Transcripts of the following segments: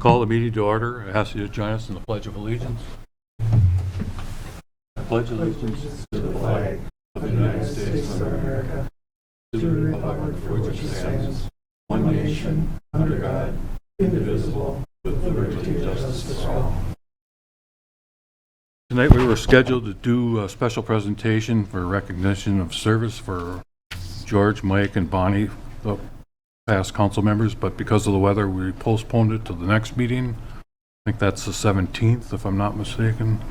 Call the meeting to order. I ask you to join us in the Pledge of Allegiance. I pledge allegiance to the flag of the United States of America, to the republic for which it stands, one nation, under God, indivisible, with liberty and justice for all. Tonight we were scheduled to do a special presentation for recognition of service for George, Mike, and Bonnie, the past council members, but because of the weather, we postponed it to the next meeting. I think that's the 17th, if I'm not mistaken.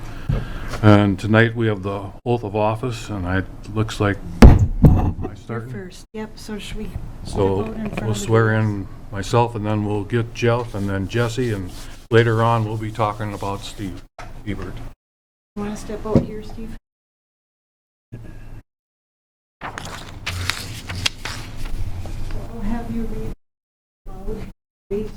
And tonight we have the oath of office, and it looks like I start First, yep, so should we So vote in front we'll of the swear girls? in myself, and then we'll get Jeff, and then Jesse, and later on we'll be talking about Steve Ebert. You want to step out here, Steve? I'll have you read loud, please.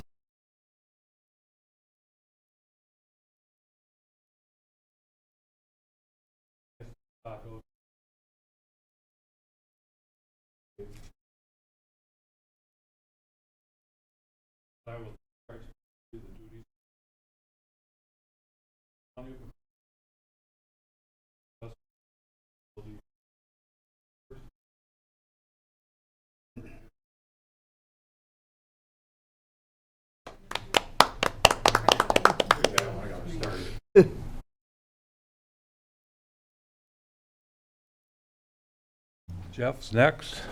I will try to do the duties. Jeff's next.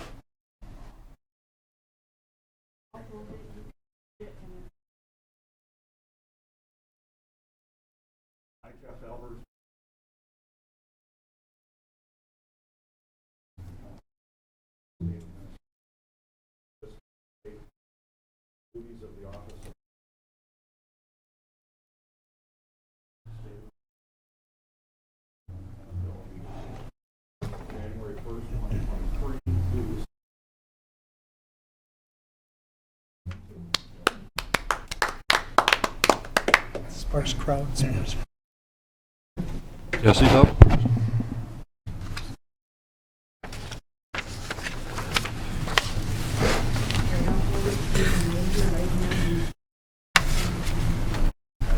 January 1st, 2023. Sparse crowd. Jesse's up.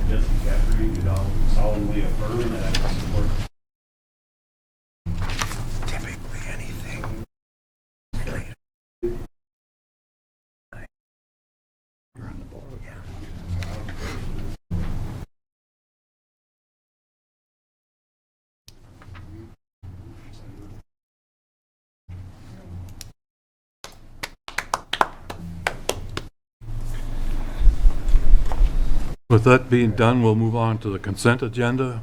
Jesse Caffrey, do solemnly affirm that I will support Typically anything. You're on the board, yeah. With that being done, we'll move on to the consent agenda.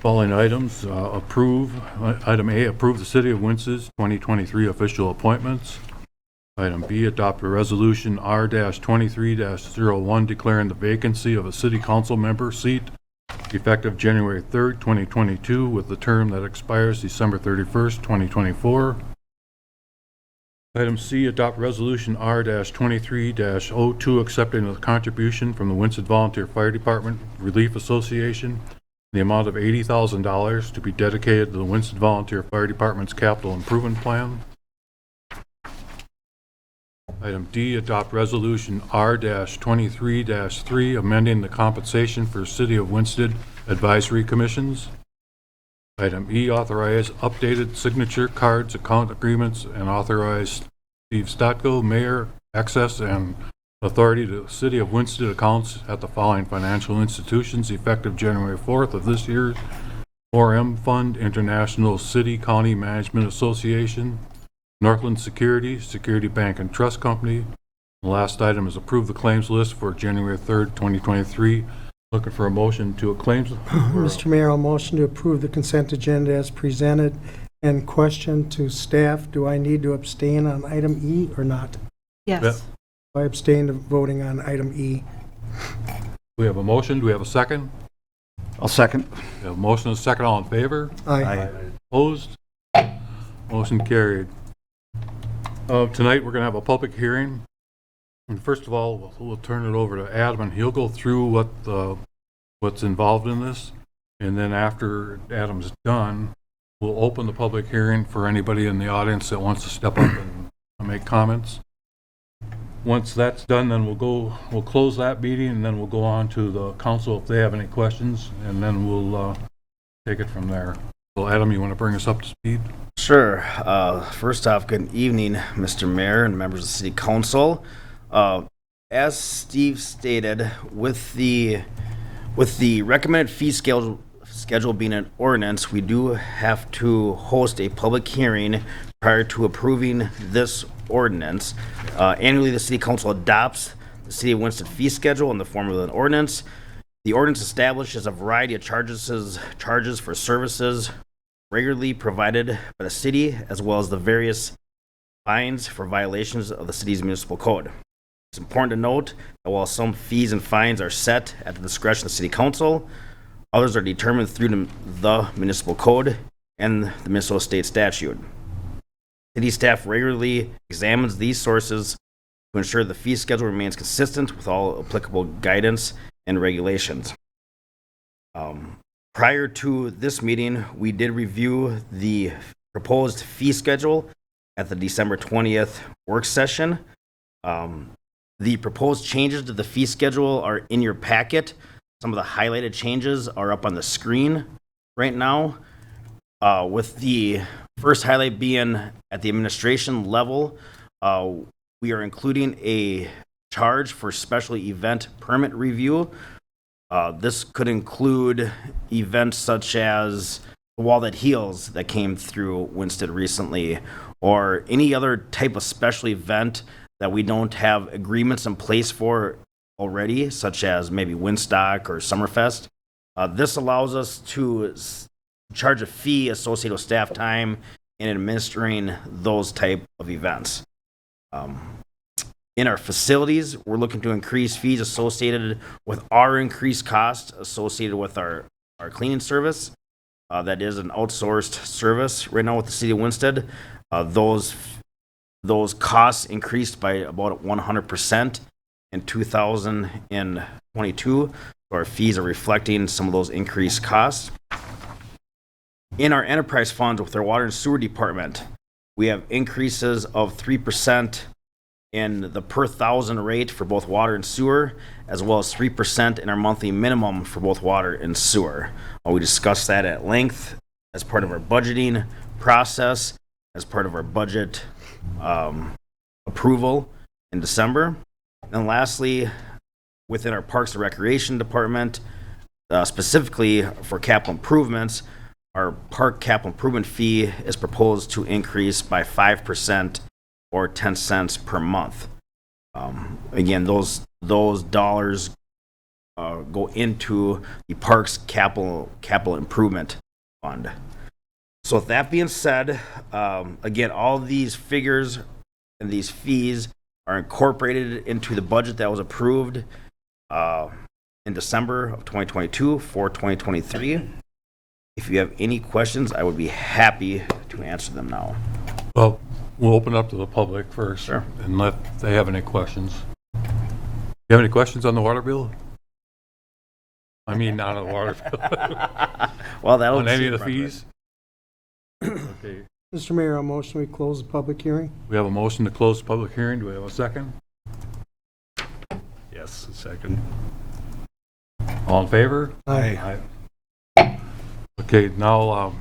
Following items, item A, approve the City of Wince's 2023 official appointments. Item B, adopt a resolution R-23-01 declaring the vacancy of a city council member seat effective January 3rd, 2022, with the term that expires December 31st, 2024. Item C, adopt resolution R-23-02 accepting a contribution from the Winston Volunteer Fire Department Relief Association in the amount of $80,000 to be dedicated to the Winston Volunteer Fire Department's capital improvement plan. Item D, adopt resolution R-23-3 amending the compensation for City of Winston advisory commissions. Item E, authorize updated signature cards, account agreements, and authorize Steve Stotko, mayor, access and authority to City of Winston accounts at the following financial institutions effective January 4th of this year: 4M Fund, International City County Management Association, Northland Security, Security Bank and Trust Company. The last item is approve the claims list for January 3rd, 2023. Looking for a motion to a claims. Mr. Mayor, I'll motion to approve the consent agenda as presented. And question to staff, do I need to abstain on item E or not? Yes. I abstain of voting on item E. We have a motion. Do we have a second? I'll second. We have a motion and a second. All in favor? Aye. Opposed? Motion carried. Tonight, we're going to have a public hearing. And first of all, we'll turn it over to Adam, and he'll go through what's involved in this. And then after Adam's done, we'll open the public hearing for anybody in the audience that wants to step up and make comments. once that's done, then we'll close that meeting, and then we'll go on to the council if they have any questions, and then we'll take it from there. So Adam, you want to bring us up to speed? Sure. First off, good evening, Mr. Mayor and members of the City Council. As Steve stated, with the recommended fee schedule being an ordinance, we do have to host a public hearing prior to approving this ordinance. Annually, the City Council adopts the City of Winston fee schedule in the form of an ordinance. The ordinance establishes a variety of charges for services regularly provided by the city, as well as the various fines for violations of the city's municipal code. It's important to note that while some fees and fines are set at the discretion of the City Council, others are determined through the municipal code and the Minnesota State statute. City staff regularly examines these sources to ensure the fee schedule remains consistent with all applicable guidance and regulations. Prior to this meeting, we did review the proposed fee schedule at the December 20th work session. The proposed changes to the fee schedule are in your packet. Some of the highlighted changes are up on the screen right now, with the first highlight being at the administration level. We are including a charge for special event permit review. This could include events such as the Wall That Heals that came through Winston recently, or any other type of special event that we don't have agreements in place for already, such as maybe Winstock or Summerfest. This allows us to charge a fee associated with staff time in administering those type of events. In our facilities, we're looking to increase fees associated with our increased cost associated with our cleaning service. That is an outsourced service right now with the City of Winston. Those costs increased by about 100% in 2022. Our fees are reflecting some of those increased costs. In our enterprise funds with our water and sewer department, we have increases of 3% in the per thousand rate for both water and sewer, as well as 3% in our monthly minimum for both water and sewer. We discussed that at length as part of our budgeting process, as part of our budget approval in December. And lastly, within our Parks and Recreation Department, specifically for capital improvements, our park capital improvement fee is proposed to increase by 5% or 10 cents per month. Again, those dollars go into the parks capital improvement fund. So with that being said, again, all these figures and these fees are incorporated into the budget that was approved in December of 2022 for 2023. If you have any questions, I would be happy to answer them now. Well, we'll open up to the public first. Sure. And let they have any questions. You have any questions on the water bill? I mean, not on the water bill. Well, that'll On any of the fees? progress. Okay. Mr. Mayor, I motion we close the public hearing. We have a motion to close the public hearing. Do we have a second? Yes, second. All in favor? Aye. Okay, now,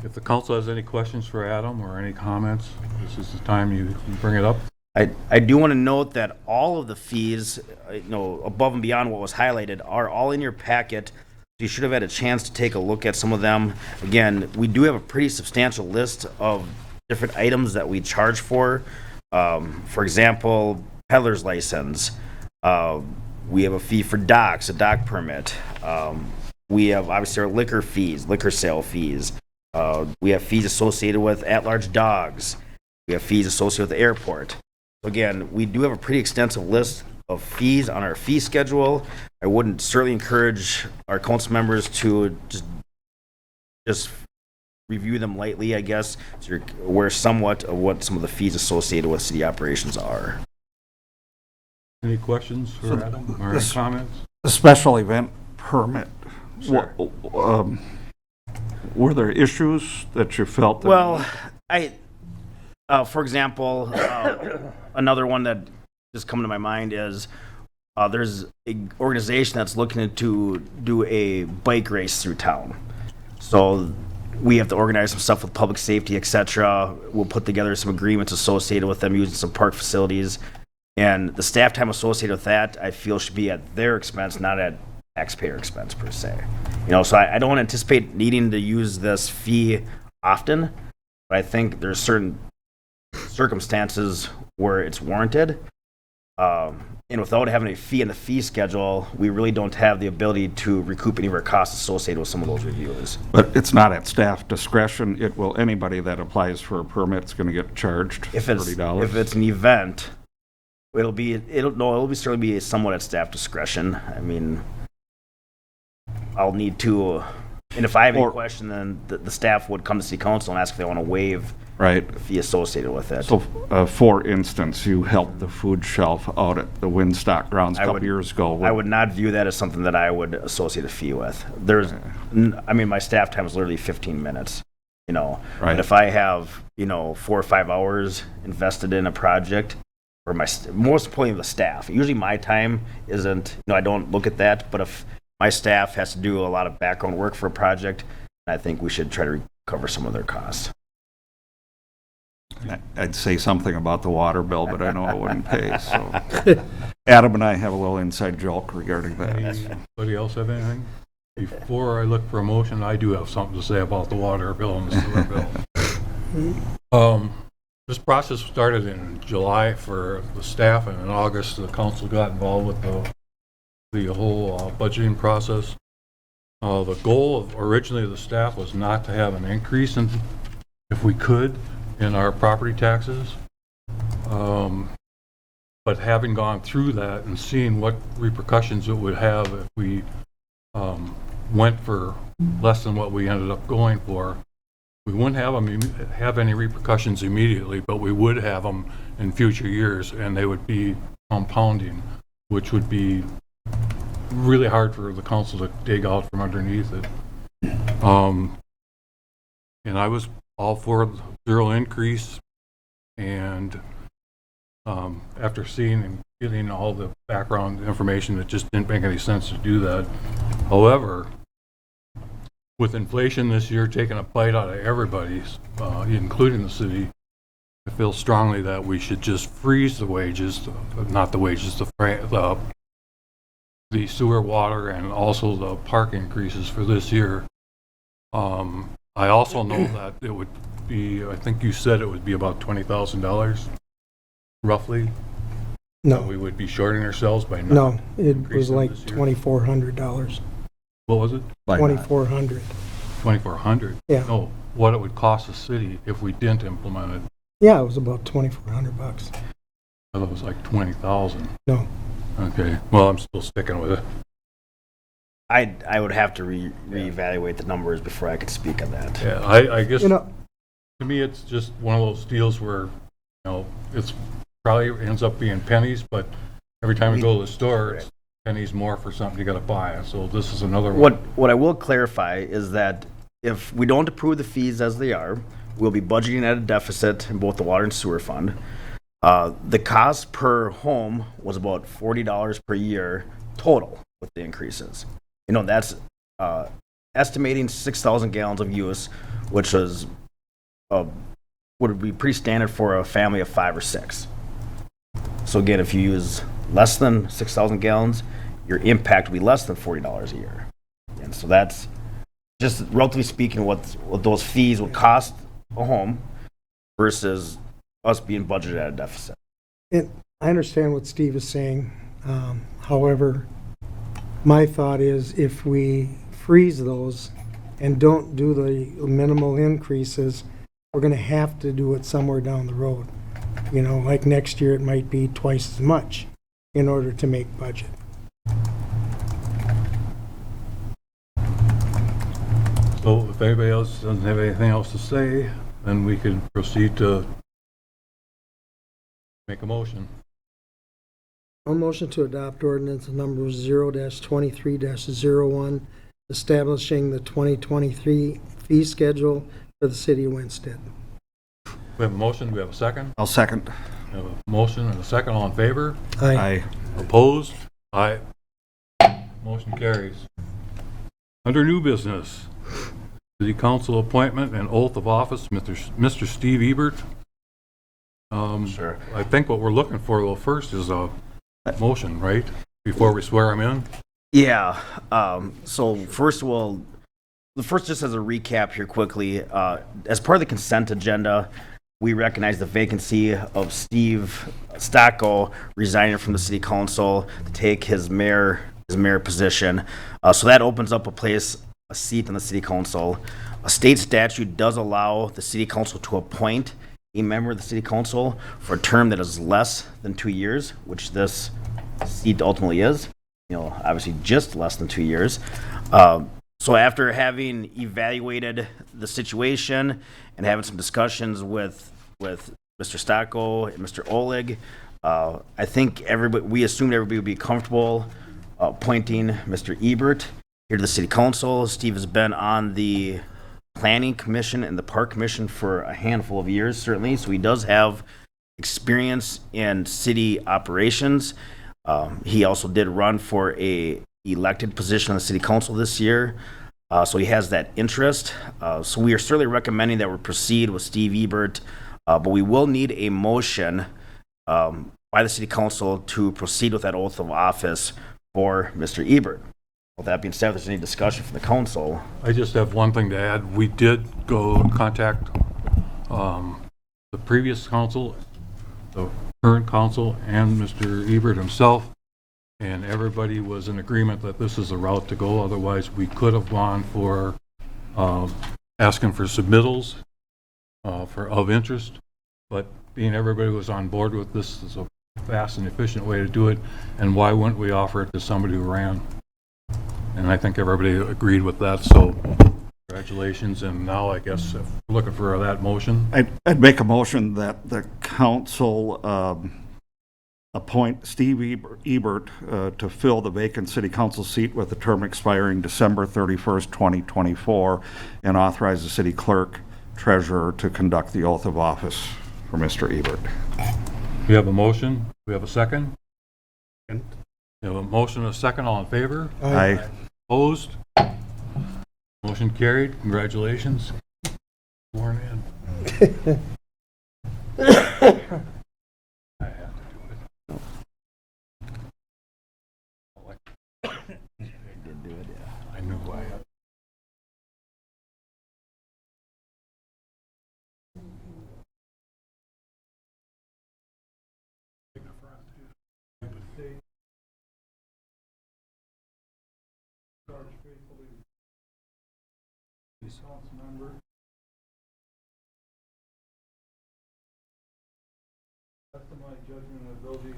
if the council has any questions for Adam or any comments, this is the time you bring it up. I do want to note that all of the fees, above and beyond what was highlighted, are all in your packet. You should have had a chance to take a look at some of them. Again, we do have a pretty substantial list of different items that we charge for. For example, peddler's license. We have a fee for docks, a dock permit. We have obviously our liquor fees, liquor sale fees. We have fees associated with at-large dogs. We have fees associated with the airport. Again, we do have a pretty extensive list of fees on our fee schedule. I wouldn't certainly encourage our council members to just review them lightly, I guess, so you're aware somewhat of what some of the fees associated with city operations are. Any questions for Adam or any this- comments? A special event permit. Sure. Were there issues that you felt that? Well, For example, another one that just come to my mind is there's an organization that's looking to do a bike race through town. So we have to organize some stuff with public safety, et cetera. We'll put together some agreements associated with them using some park facilities. And the staff time associated with that, I feel, should be at their expense, not at taxpayer expense per se. So I don't anticipate needing to use this fee often, but I think there's certain circumstances where it's warranted. And without having a fee in the fee schedule, we really don't have the ability to recoup any of our costs associated with some of those reviews. But it's not at staff discretion. It will, anybody that applies for a permit is going to get charged If $30. it's an event, it'll certainly be somewhat at staff discretion. I mean, I'll need to, and if I have any Or- question, then the staff would come to city council and ask if they want to waive Right. the fee associated with it. So, for instance, you helped the food shelf out at the Windstock grounds a I couple would- years ago. I would not view that as something that I would associate a fee with. My staff time is literally 15 minutes, Right. But if I have, 4 or 5 hours invested in a project, or most importantly the staff, usually my time isn't, I don't look at that, but if my staff has to do a lot of background work for a project, I think we should try to recover some of their costs. I'd say something about the water bill, but I know it wouldn't pay, so. Adam and I have a little inside joke regarding that. Anybody else have anything? Before I look for a motion, I do have something to say about the water bill and the sewer bill. This process started in July for the staff, and in August, the council got involved with the whole budgeting process. The goal originally of the staff was not to have an increase in, if we could, in our property taxes. But having gone through that and seeing what repercussions it would have if we went for less than what we ended up going for, we wouldn't have any repercussions immediately, but we would have them in future years, and they would be compounding, which would be really hard for the council to dig out from underneath it. And I was all for zero increase, and after seeing and getting all the background information, it just didn't make any sense to do that. However, with inflation this year taking a bite out of everybody's, including the city, I feel strongly that we should just freeze the wages, not the wages, the sewer, water, and also the park increases for this year. I also know that it would be, I think you said it would be about $20,000, roughly. No, We would be shorting ourselves by not. no, it was increasing like this year. $2,400. What was it? By not. 2,400. 2,400? Yeah. No, what it would cost the city if we didn't implement it. Yeah, it was about $2,400. I thought it was like 20,000. No, Okay, well, I'm still sticking with it. I would have to reevaluate the numbers before I could speak on that. Yeah, I guess, you to know, me, it's just one of those deals where, it's probably ends up being pennies, but every time you go to the store, it's pennies more for something you gotta buy. So this is another one. What I will clarify is that if we don't approve the fees as they are, we'll be budgeting at a deficit in both the water and sewer fund. The cost per home was about $40 per year total with the increases. That's estimating 6,000 gallons of use, which was would be pretty standard for a family of 5 or 6. So again, if you use less than 6,000 gallons, your impact will be less than $40 a year. And so that's just relatively speaking what those fees would cost a home versus us being budgeted at a deficit. and I understand what Steve is saying. However, my thought is if we freeze those and don't do the minimal increases, we're going to have to do it somewhere down the road. Like next year, it might be twice as much in order to make budget. So if anybody else doesn't have anything else to say, then we can proceed to make a motion. I'll motion to adopt ordinance number 0-23-01, establishing the 2023 fee schedule for the city of Winston. We We have a motion, we have a second. I'll second. We have a motion and a second, all in favor? Aye. Opposed? Aye. Motion carries. Under new business, City Council appointment and oath of office, Mr. Steve Ebert. Sure. I think what we're looking for, though, first is a motion, right? Before we swear him in? Yeah, so first of all, just as a recap here quickly, as part of the consent agenda, we recognize the vacancy of Steve Stocko resigning from the city council to take his mayor position. So that opens up a seat in the city council. A state statute does allow the city council to appoint a member of the city council for a term that is less than 2 years, which this seat ultimately is. Obviously just less than 2 years. So after having evaluated the situation and having some discussions with Mr. Stocko and Mr. Oleg, I think we assumed everybody would be comfortable appointing Mr. Ebert here to the city council. Steve has been on the planning commission and the park commission for a handful of years, certainly, so he does have experience in city operations. He also did run for a elected position on the city council this year, so he has that interest. So we are certainly recommending that we proceed with Steve Ebert, but we will need a motion by the city council to proceed with that oath of office for Mr. Ebert. With that being said, if there's any discussion from the council. I just have one thing to add. We did go contact the previous council, the current council, and Mr. Ebert himself, and everybody was in agreement that this is the route to go. Otherwise, we could have gone for asking for submittals of interest, but being everybody was on board with this is a fast and efficient way to do it, and why wouldn't we offer it to somebody who ran? And I think everybody agreed with that, so congratulations. And now I guess if we're looking for that motion. I'd make a motion that the council appoint Steve Ebert to fill the vacant city council seat with a term expiring December 31st, 2024, and authorize the city clerk treasurer to conduct the oath of office for Mr. Ebert. We have a motion. We have a second. We have a motion and a second. All in favor? Aye. Opposed? Motion carried. Congratulations. Sworn in. I have to do it. Did do it, yeah. I knew I had. Best of my judgment and ability.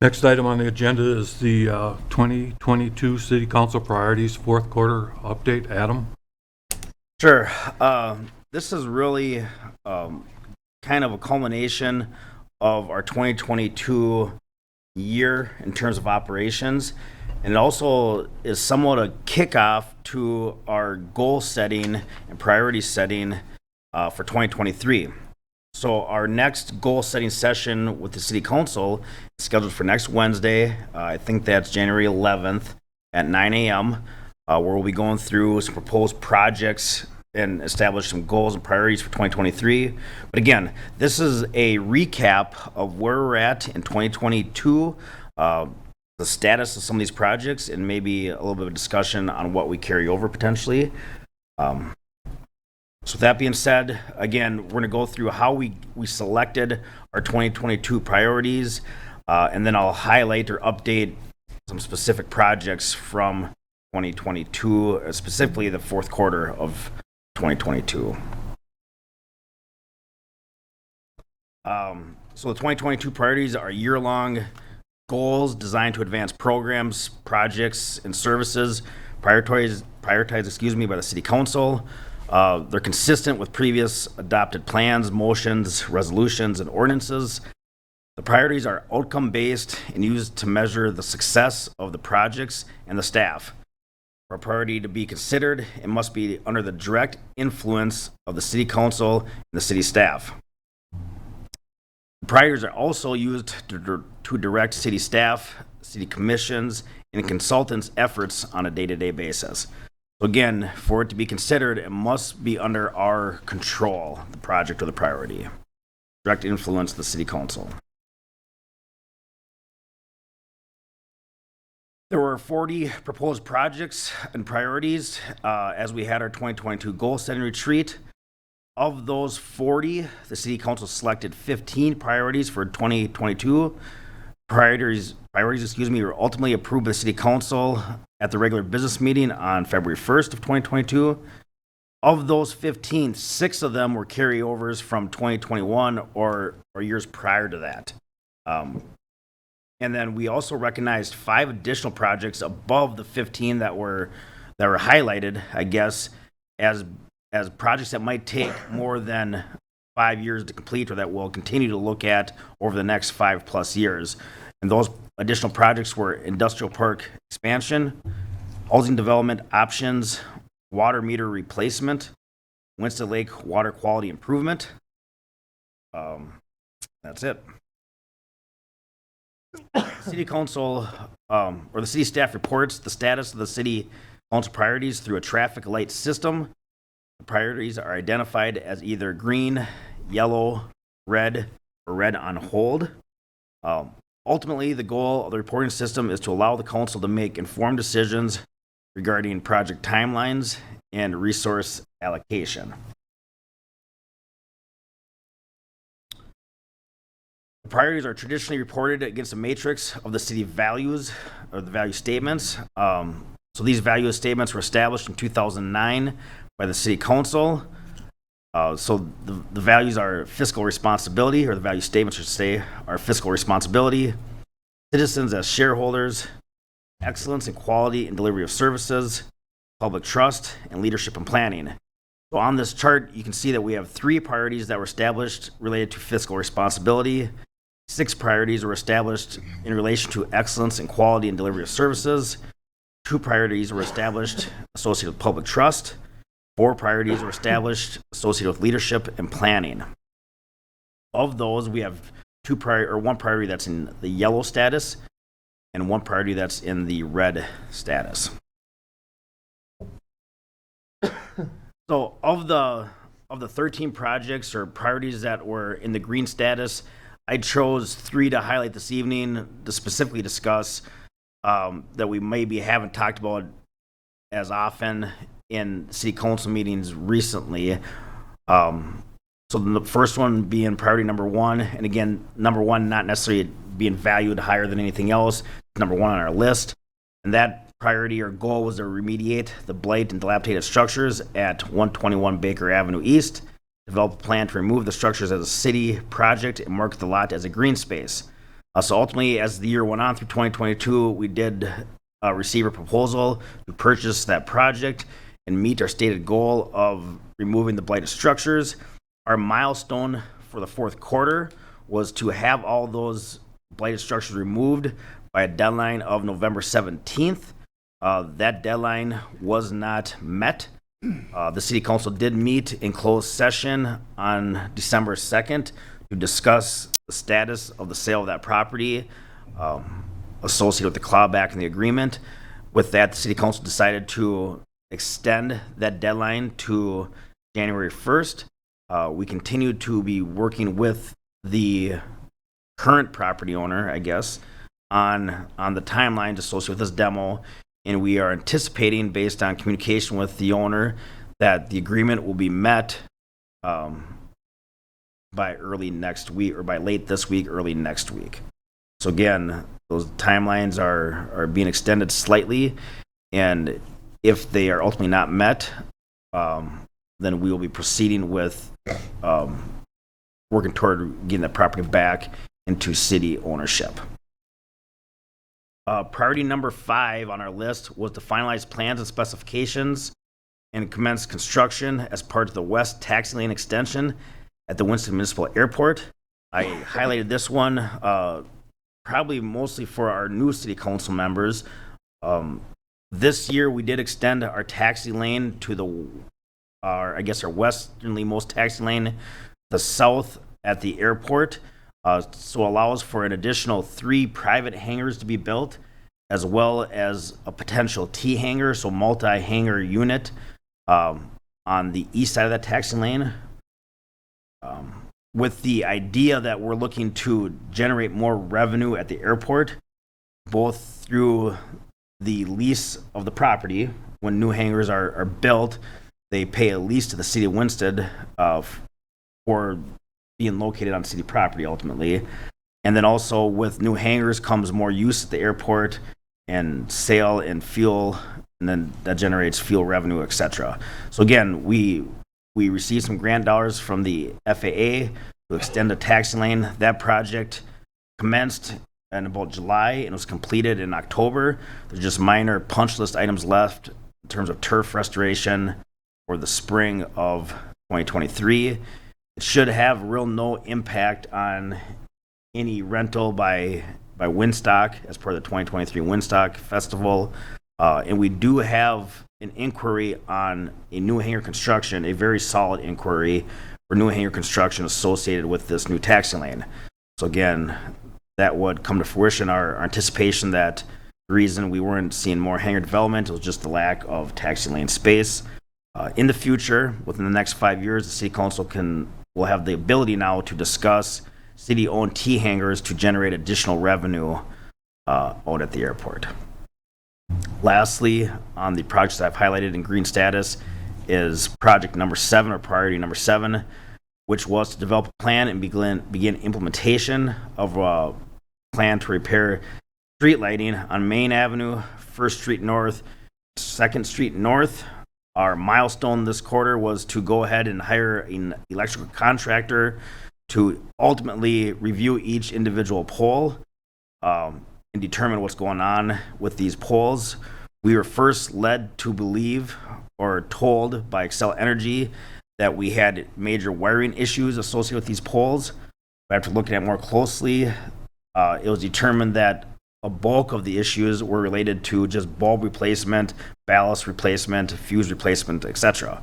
Next item on the agenda is the 2022 City Council Priorities Fourth Quarter Update. Adam? Sure. This is really kind of a culmination of our 2022 year in terms of operations, and it also is somewhat a kickoff to our goal setting and priority setting for 2023. So our next goal setting session with the city council is scheduled for next Wednesday. I think that's January 11th at 9 a.m. Where we'll be going through some proposed projects and establish some goals and priorities for 2023. But again, this is a recap of where we're at in 2022, the status of some of these projects, and maybe a little bit of a discussion on what we carry over potentially. So with that being said, again, we're going to go through how we selected our 2022 priorities, and then I'll highlight or update some specific projects from 2022, specifically the fourth quarter of 2022. So the 2022 priorities are year-long goals designed to advance programs, projects, and services prioritized, by the city council. They're consistent with previous adopted plans, motions, resolutions, and ordinances. The priorities are outcome-based and used to measure the success of the projects and the staff. For a priority to be considered, it must be under the direct influence of the city council and the city staff. The priorities are also used to direct city staff, city commissions, and consultants' efforts on a day-to-day basis. So again, for it to be considered, it must be under our control, the project or the priority. Direct influence of the city council. There were 40 proposed projects and priorities as we had our 2022 goal setting retreat. Of those 40, the city council selected 15 priorities for 2022. Priorities, were ultimately approved by the city council at the regular business meeting on February 1st of 2022. Of those 15, 6 of them were carryovers from 2021 or years prior to that. And then we also recognized 5 additional projects above the 15 that were highlighted, I guess, as projects that might take more than 5 years to complete or that we'll continue to look at over the next 5+ years. And those additional projects were industrial park expansion, housing development options, water meter replacement, Winston Lake water quality improvement. That's it. City council, or the city staff reports the status of the city council priorities through a traffic light system. The priorities are identified as either green, yellow, red, or red on hold. Ultimately, the goal of the reporting system is to allow the council to make informed decisions regarding project timelines and resource allocation. The priorities are traditionally reported against a matrix of the city values or the value statements. So these value statements were established in 2009 by the city council. So the values are fiscal responsibility, or the value statements should say, are fiscal responsibility, citizens as shareholders, excellence in quality and delivery of services, public trust, and leadership and planning. So on this chart, you can see that we have 3 priorities that were established related to fiscal responsibility. 6 priorities were established in relation to excellence in quality and delivery of services. 2 priorities were established associated with public trust. 4 priorities were established associated with leadership and planning. Of those, we have 1 priority that's in the yellow status and 1 priority that's in the red status. So of the 13 projects or priorities that were in the green status, I chose 3 to highlight this evening to specifically discuss that we maybe haven't talked about as often in city council meetings recently. So the first one being priority number 1, and again, number 1 not necessarily being valued higher than anything else, number 1 on our list. And that priority or goal was to remediate the blight and dilapidated structures at 121 Baker Avenue East, develop a plan to remove the structures as a city project and mark the lot as a green space. So ultimately, as the year went on through 2022, we did receive a proposal to purchase that project and meet our stated goal of removing the blighted structures. Our milestone for the 4th quarter was to have all those blighted structures removed by a deadline of November 17th. That deadline was not met. The city council did meet in closed session on December 2nd to discuss the status of the sale of that property associated with the clawback in the agreement. With that, the city council decided to extend that deadline to January 1st. We continued to be working with the current property owner, I guess, on the timeline associated with this demo, and we are anticipating, based on communication with the owner, that the agreement will be met by early next week, or by late this week, early next week. So again, those timelines are being extended slightly, and if they are ultimately not met, then we will be proceeding with working toward getting that property back into city ownership. Priority number 5 on our list was to finalize plans and specifications and commence construction as part of the west taxi lane extension at the Winston Municipal Airport. I highlighted this one probably mostly for our new city council members. This year, we did extend our taxi lane to our westernly most taxi lane, the south at the airport. So allows for an additional 3 private hangars to be built, as well as a potential T hangar, so multi-hangar unit on the east side of that taxi lane. With the idea that we're looking to generate more revenue at the airport, both through the lease of the property. When new hangars are built, they pay a lease to the city of Winston for being located on city property ultimately. And then also with new hangars comes more use at the airport and sale and fuel, and then that generates fuel revenue, etc. So again, we received some grant dollars from the FAA to extend the taxi lane. That project commenced in about July and was completed in October. There's just minor punch list items left in terms of turf restoration for the spring of 2023. It should have real no impact on any rental by Winstock as part of the 2023 Winstock Festival. And we do have an inquiry on a new hangar construction, a very solid inquiry for new hangar construction associated with this new taxi lane. So again, that would come to fruition. Our anticipation that the reason we weren't seeing more hangar development was just the lack of taxi lane space. In the future, within the next 5 years, the city council will have the ability now to discuss city-owned T hangars to generate additional revenue out at the airport. Lastly, on the projects I've highlighted in green status is project number 7, or priority number 7, which was to develop a plan and begin implementation of a plan to repair street lighting on Main Avenue, 1st Street North, 2nd Street North. Our milestone this quarter was to go ahead and hire an electrical contractor to ultimately review each individual pole and determine what's going on with these poles. We were first led to believe or told by Xcel Energy that we had major wiring issues associated with these poles. But after looking at it more closely, it was determined that a bulk of the issues were related to just bulb replacement, ballast replacement, fuse replacement, etc.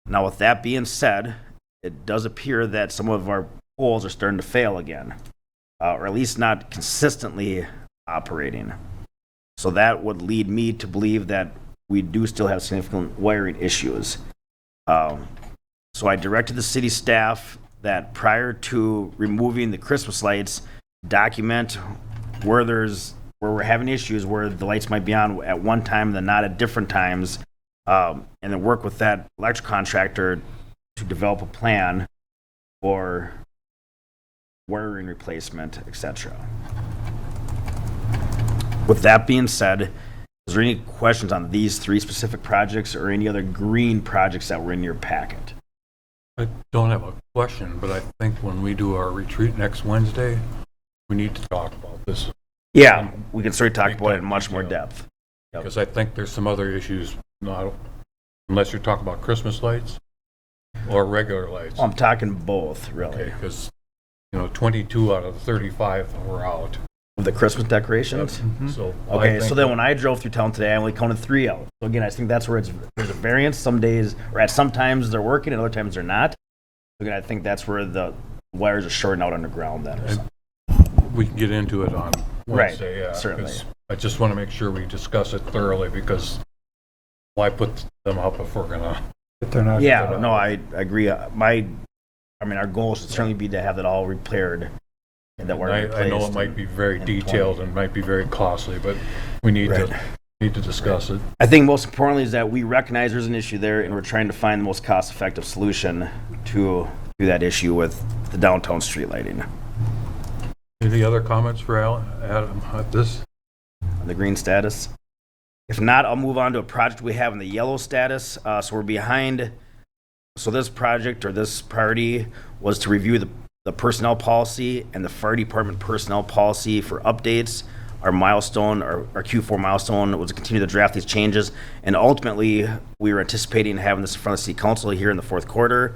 Now, with that being said, it does appear that some of our poles are starting to fail again, or at least not consistently operating. So that would lead me to believe that we do still have significant wiring issues. So I directed the city staff that prior to removing the Christmas lights, document where we're having issues, where the lights might be on at one time, then not at different times, and then work with that electrical contractor to develop a plan for wiring replacement, etc. With that being said, is there any questions on these 3 specific projects or any other green projects that were in your packet? I don't have a question, but I think when we do our retreat next Wednesday, we need to talk about this. Yeah, we can certainly talk about it in much more depth. Because I think there's some other issues, not, unless you're talking about Christmas lights or regular lights. I'm talking both, really. Okay, because, 22 out of the 35 were out. Of the Christmas decorations? So Okay, I so think then when I drove through town today, I only counted 3 out. So again, I think that's where there's a variance. Some days, or at some times they're working, and other times they're not. Again, I think that's where the wires are shorting out underground then. Or something. we can get into it on Wednesday. Right, Yeah, certainly. 'cause I just want to make sure we discuss it thoroughly, because why put them up if we're gonna? Yeah, no, I agree. Our goal should certainly be to have that all repaired. And that we're I know it might be very detailed and might be very costly, but we need to discuss it. I think most importantly is that we recognize there's an issue there, and we're trying to find the most cost-effective solution to that issue with the downtown street lighting. Any other comments for Adam at this? On the green status. If not, I'll move on to a project we have in the yellow status. So we're behind. So this project, or this priority, was to review the personnel policy and the fire department personnel policy for updates our milestone, our Q4 milestone was to continue to draft these changes. And ultimately, we were anticipating having this in front of the city council here in the fourth quarter.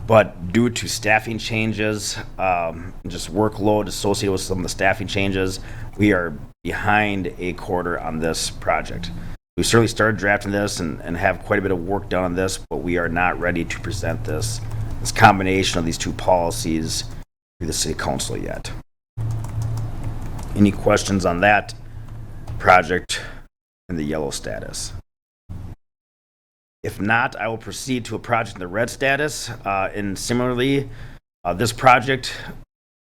But due to staffing changes, and just workload associated with some of the staffing changes, we are behind a quarter on this project. We certainly started drafting this and have quite a bit of work done on this, but we are not ready to present this combination of these two policies to the city council yet. Any questions on that project and the yellow status? If not, I will proceed to a project in the red status. And similarly, this project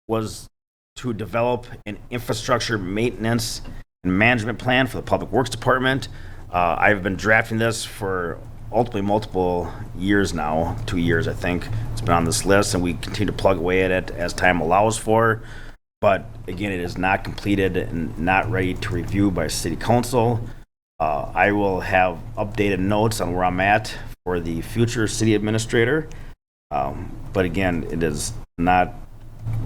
was to develop an infrastructure maintenance and management plan for the Public Works Department. I've been drafting this for ultimately multiple years now, 2 years I think. It's been on this list, and we continue to plug away at it as time allows for. But again, it is not completed and not ready to review by City Council. I will have updated notes on where I'm at for the future city administrator. But again, it is not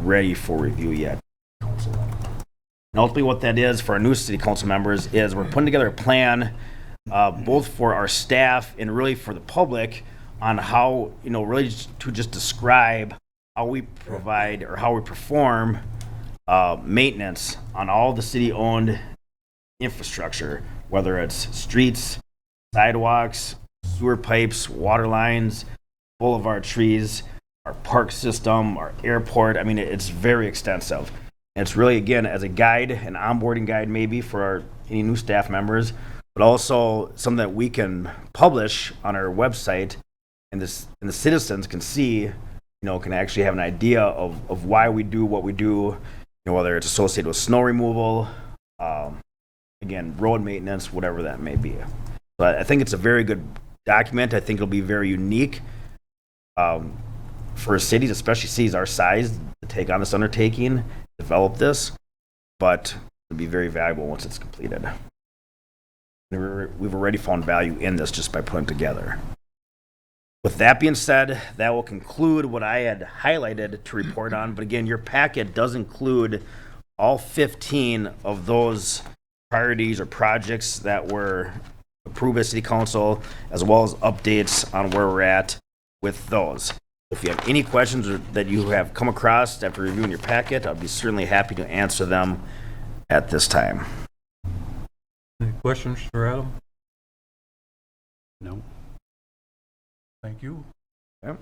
ready for review yet. And ultimately what that is for our new city council members is we're putting together a plan both for our staff and really for the public on how, really to just describe how we provide or how we perform maintenance on all the city-owned infrastructure, whether it's streets, sidewalks, sewer pipes, water lines, boulevard trees, our park system, our airport. I mean, it's very extensive. And it's really, again, as a guide, an onboarding guide maybe for any new staff members, but also something that we can publish on our website, and the citizens can see, can actually have an idea of why we do what we do, whether it's associated with snow removal, again, road maintenance, whatever that may be. But I think it's a very good document. I think it'll be very unique for cities, especially cities our size, to take on this undertaking, develop this, but it'll be very valuable once it's completed. We've already found value in this just by putting it together. With that being said, that will conclude what I had highlighted to report on. But again, your packet does include all 15 of those priorities or projects that were approved by City Council, as well as updates on where we're at with those. If you have any questions that you have come across after reviewing your packet, I'll be certainly happy to answer them at this time. Any questions for Adam? No. Thank you. Yep.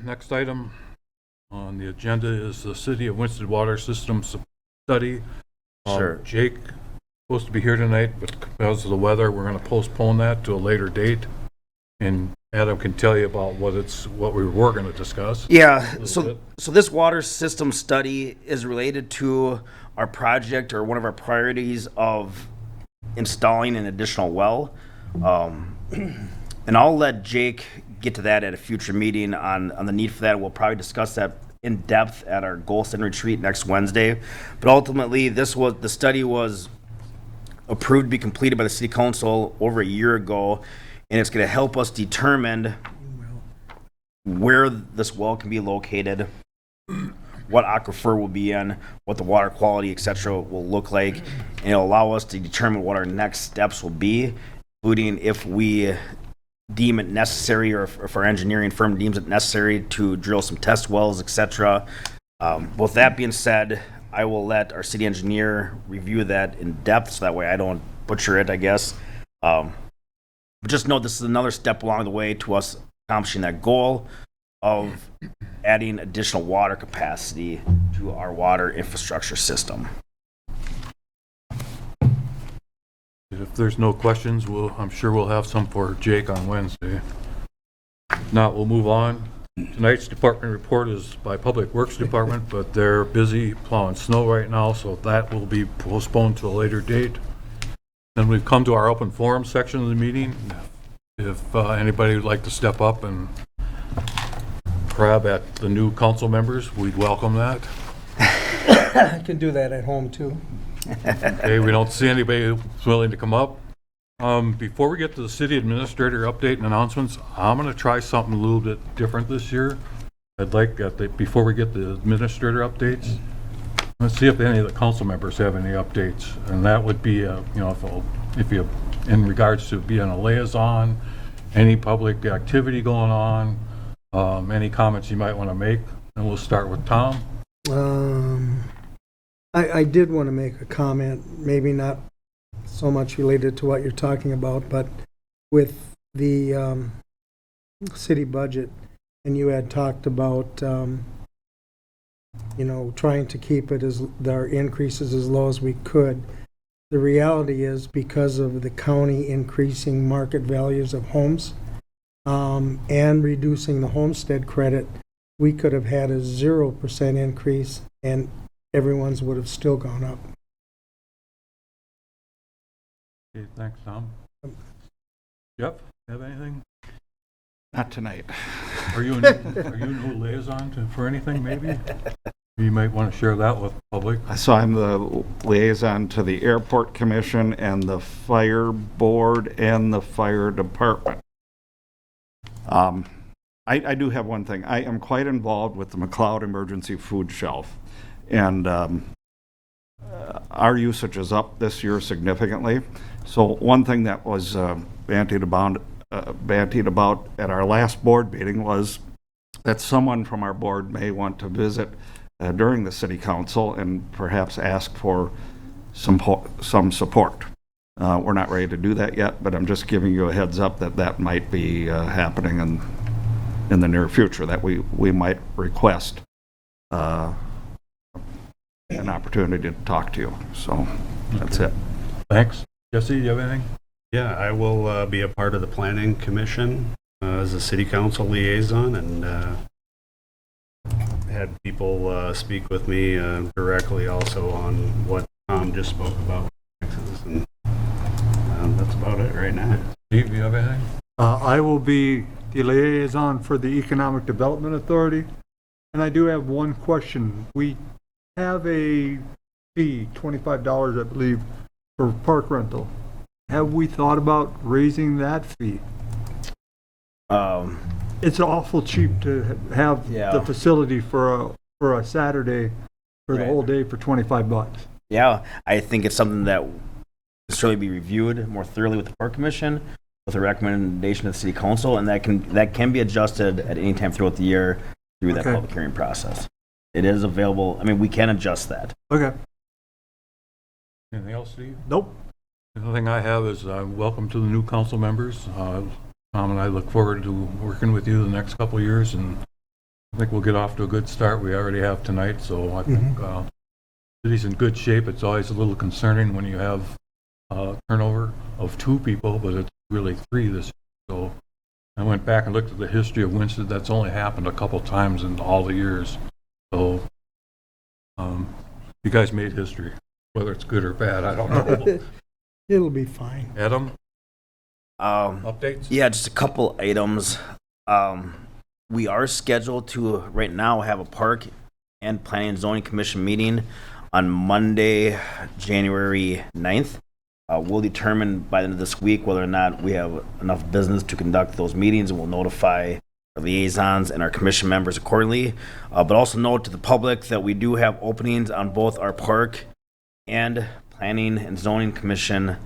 Next item on the agenda is the City of Winston Water System Study. Sure. Jake supposed to be here tonight, but because of the weather, we're going to postpone that to a later date. And Adam can tell you about what we were going to discuss. Yeah, so this water system study is related to our project or one of our priorities of installing an additional well. And I'll let Jake get to that at a future meeting on the need for that. We'll probably discuss that in depth at our goal setting retreat next Wednesday. But ultimately, the study was approved to be completed by the City Council over a year ago, and it's going to help us determine where this well can be located, what aquifer will be in, what the water quality, etc., will look like, and it'll allow us to determine what our next steps will be, including if we deem it necessary or if our engineering firm deems it necessary to drill some test wells, etc. With that being said, I will let our city engineer review that in depth so that way I don't butcher it, I guess. But just know this is another step along the way to us accomplishing that goal of adding additional water capacity to our water infrastructure system. If there's no questions, I'm sure we'll have some for Jake on Wednesday. If not, we'll move on. Tonight's department report is by Public Works Department, but they're busy plowing snow right now, so that will be postponed to a later date. Then we've come to our open forum section of the meeting. If anybody would like to step up and grab at the new council members, we'd welcome that. I can do that at home too. Okay, we don't see anybody who's willing to come up. Before we get to the city administrator update and announcements, I'm going to try something a little bit different this year. I'd like, before we get the administrator updates, Let's see if any of the council members have any updates, and that would be, if you, in regards to being a liaison, any public activity going on, any comments you might want to make, and we'll start with Tom. I did want to make a comment, maybe not so much related to what you're talking about, but with the city budget, and you had talked about, trying to keep it as, our increases as low as we could. The reality is, because of the county increasing market values of homes, and reducing the homestead credit, we could have had a 0% increase and everyone's would have still gone up. Okay, thanks, Tom. Jeff, have anything? Not tonight. Are you a new liaison for anything, maybe? You might want to share that with the public. So I'm the liaison to the Airport Commission and the Fire Board and the Fire Department. I do have one thing. I am quite involved with the McLeod Emergency Food Shelf. And our usage is up this year significantly. So one thing that was bantied about at our last board meeting was that someone from our board may want to visit during the city council and perhaps ask for some support. We're not ready to do that yet, but I'm just giving you a heads up that that might be happening in the near future, that we might request an opportunity to talk to you. So that's it. Thanks. Jesse, do you have anything? Yeah, I will be a part of the planning commission as a city council liaison, and had people speak with me directly also on what Tom just spoke about. And that's about it right now. Steve, do you have anything? I will be the liaison for the Economic Development Authority, and I do have one question. We have a fee, $25, I believe, for park rental. Have we thought about raising that fee? It's awful cheap to have Yeah. the facility for a Saturday for the Right. whole day for $25. Yeah, I think it's something that can certainly be reviewed more thoroughly with the Park Commission, with a recommendation of the City Council, and that can be adjusted at any time throughout the year through that Okay. public hearing process. It is available. I mean, we can adjust that. Okay. Anything else, Steve? Nope. The other thing I have is welcome to the new council members. Tom and I look forward to working with you the next couple of years, and I think we'll get off to a good start. We already have tonight, so I think city's in good shape. It's always a little concerning when you have turnover of 2 people, but it's really 3 this year. So I went back and looked at the history of Winston. That's only happened a couple times in all the years. So you guys made history. Whether it's good or bad, I don't know. It'll be fine. Adam, Um, updates? Yeah, just a couple items. We are scheduled to, right now, have a Park and Planning and Zoning Commission meeting on Monday, January 9th. We'll determine by the end of this week whether or not we have enough business to conduct those meetings, and we'll notify our liaisons and our commission members accordingly. But also note to the public that we do have openings on both our Park and Planning and Zoning Commission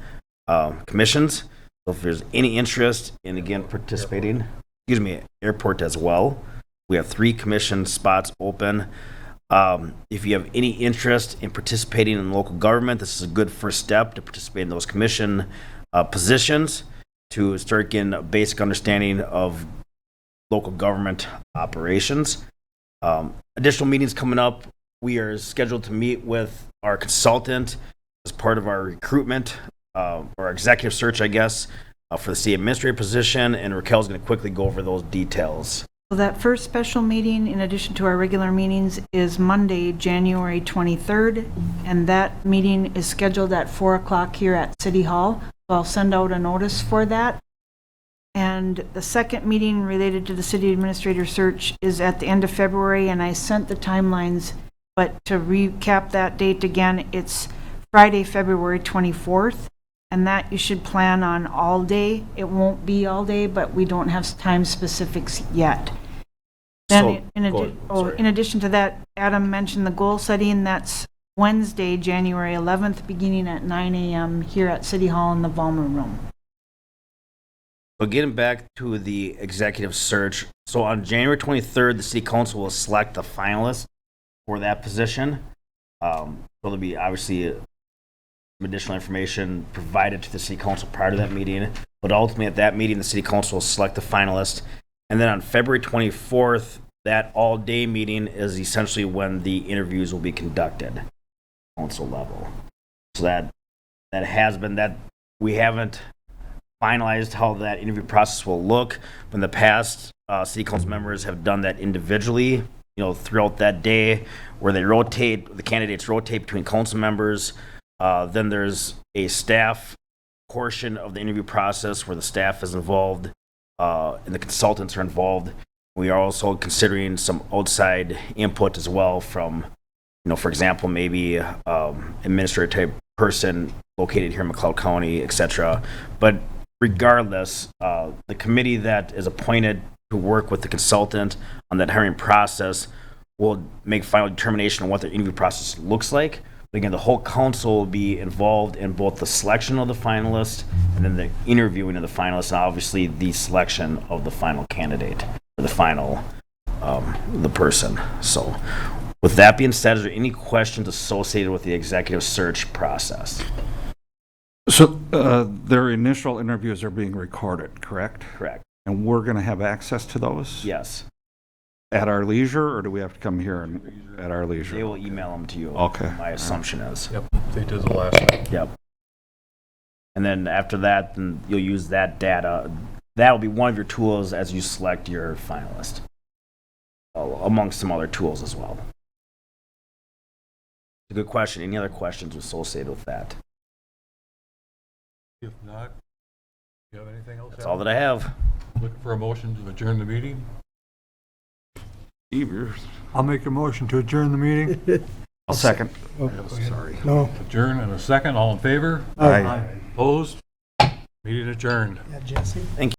commissions. So if there's any interest in, again, participating, airport as well, we have 3 commission spots open. If you have any interest in participating in local government, this is a good first step to participate in those commission positions to start getting a basic understanding of local government operations. Additional meetings coming up. We are scheduled to meet with our consultant as part of our recruitment or executive search, I guess, for the city administrator position, and Raquel's going to quickly go over those details. So that first special meeting, in addition to our regular meetings, is Monday, January 23rd, and that meeting is scheduled at 4 o'clock here at City Hall. So I'll send out a notice for that. And the second meeting related to the city administrator search is at the end of February, and I sent the timelines, but to recap that date again, it's Friday, February 24th. And that you should plan on all day. It won't be all day, but we don't have time specifics yet. Then, in addition to that, Adam mentioned the goal setting. That's Wednesday, January 11th, beginning at 9 a.m. here at City Hall in the Valmer Room. So getting back to the executive search, so on January 23rd, the city council will select the finalist for that position. So there'll be obviously some additional information provided to the city council prior to that meeting, but ultimately at that meeting, the city council will select the finalist. And then on February 24th, that all-day meeting is essentially when the interviews will be conducted, council level. So that has been, that we haven't finalized how that interview process will look. But in the past, city council members have done that individually, throughout that day, where they rotate, the candidates rotate between council members. Then there's a staff portion of the interview process where the staff is involved and the consultants are involved. We are also considering some outside input as well from, for example, maybe administrative type person located here in McLeod County, etc. But regardless, the committee that is appointed to work with the consultant on that hiring process will make final determination on what the interview process looks like. But again, the whole council will be involved in both the selection of the finalists and then the interviewing of the finalists, and obviously the selection of the final candidate or the final the person. So with that being said, is there any questions associated with the executive search process? So their initial interviews are being recorded, correct? Correct. And we're going to have access to those? Yes. At our leisure, or do we have to come here and at our leisure? They will email them to you. Okay. My assumption is. Yep, they did the last time. Yep. And then after that, then you'll use that data. That will be one of your tools as you select your finalist, amongst some other tools as well. A good question. Any other questions associated with that? If not, do you have anything else? That's all that I have. Looking for a motion to adjourn the meeting? Steve, you're- I'll make a motion to adjourn the meeting. I'll second. Oh, Sorry. No. Adjourn in a second, all in favor? Aye. Opposed? Meeting adjourned. Yeah, Jesse? Thank you.